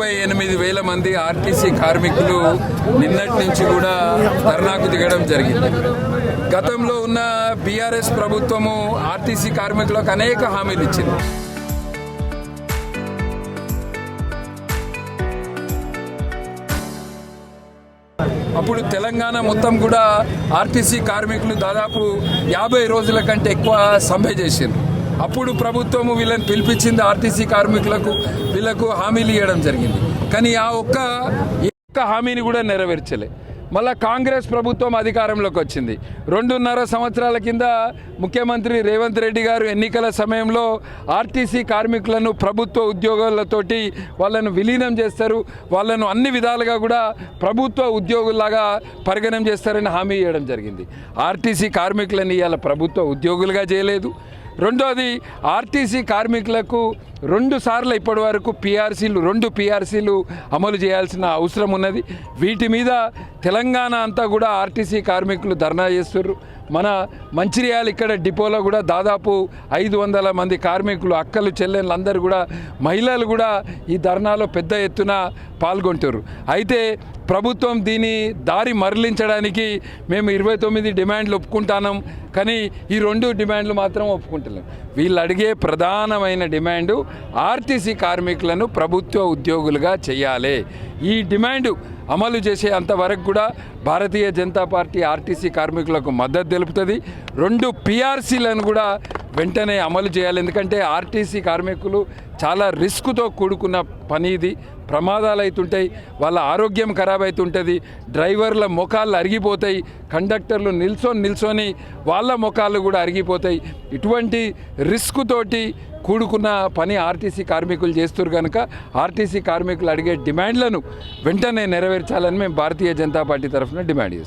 38,000 మంది ఆర్టీసీ కార్మికులు నిన్నటి నుంచి కూడా ధర్నాకు దిగడం జరిగింది. గతంలో ఉన్న బీఆర్ఎస్ ప్రభుత్వము ఆర్టీసీ కార్మికులకు అనేక హామీలు ఇచ్చింది. అప్పుడు తెలంగాణ మొత్తం కూడా ఆర్టీసీ కార్మికులు దాదాపు 50 రోజుల కంటే ఎక్కువ సమ్మె చేసింది. అప్పుడు ప్రభుత్వము వీళ్ళని పిలిపించింది, ఆర్టీసీ కార్మికులకు వీళ్ళకు హామీలు ఇవ్వడం జరిగింది. కానీ ఆ ఒక్క హామీని కూడా నెరవేర్చలే. మళ్ళా కాంగ్రెస్ ప్రభుత్వం అధికారంలోకి వచ్చింది. 2.5 సంవత్సరాల కింద ముఖ్యమంత్రి రేవంత్ రెడ్డి గారు ఎన్నికల సమయంలో ఆర్టీసీ కార్మికులను ప్రభుత్వ ఉద్యోగాలతోటి వాళ్ళను విలీనం చేస్తారు, వాళ్ళను అన్ని విధాలుగా కూడా ప్రభుత్వ ఉద్యోగుల్లాగా పరిగణన చేస్తారని హామీ ఇవ్వడం జరిగింది. ఆర్టీసీ కార్మికులను ఇవాళ ప్రభుత్వ ఉద్యోగులుగా చేయలేదు. రెండోది, ఆర్టీసీ కార్మికులకు 2 సార్లు ఇప్పటి వరకు రెండు పిఆర్సీలు అమలు చేయాల్సిన అవసరం ఉన్నది. వీటి మీద తెలంగాణ అంతా కూడా ఆర్టీసీ కార్మికులు ధర్నా చేస్తున్నారు. మన మంచిర్యాల ఇక్కడ డిపోలో కూడా దాదాపు 500 మంది కార్మికులు, అక్కలు, చెల్లెళ్ళు అందరూ కూడా, మహిళలు కూడా ఈ ధర్నాలో పెద్ద ఎత్తున పాల్గొంటారు. అయితే ప్రభుత్వం దీని దారి మరలించడానికి మేము 29 డిమాండ్లు ఒప్పుకుంటున్నాం, కానీ ఈ 2 డిమాండ్లు మాత్రం ఒప్పుకుంటలేం. వీళ్ళు అడిగే ప్రధానమైన డిమాండు ఆర్టీసీ కార్మికులను ప్రభుత్వ ఉద్యోగులుగా చేయాలి. ఈ డిమాండు అమలు చేసే అంతవరకు కూడా భారతీయ జనతా పార్టీ ఆర్టీసీ కార్మికులకు మద్దతు తెలుపుతుంది. 2 పిఆర్సీలను కూడా వెంటనే అమలు చేయాలి. ఎందుకంటే ఆర్టీసీ కార్మికులు చాలా రిస్క్తో కూడుకున్న పని ఇది. ప్రమాదాలు అవుతుంటాయి, వాళ్ళ ఆరోగ్యం ఖరాబ్ అవుతుంటుంది, డ్రైవర్ల మొఖాలు అరిగిపోతాయి, కండక్టర్లు నిల్చొని వాళ్ళ మొఖాలు కూడా అరిగిపోతాయి. ఇటువంటి రిస్క్ తోటి కూడుకున్న పని ఆర్టీసీ కార్మికులు చేస్తారు కనుక ఆర్టీసీ కార్మికులు అడిగే డిమాండ్లను వెంటనే నెరవేర్చాలని మేము భారతీయ జనతా పార్టీ తరఫున డిమాండ్ చేస్తాం.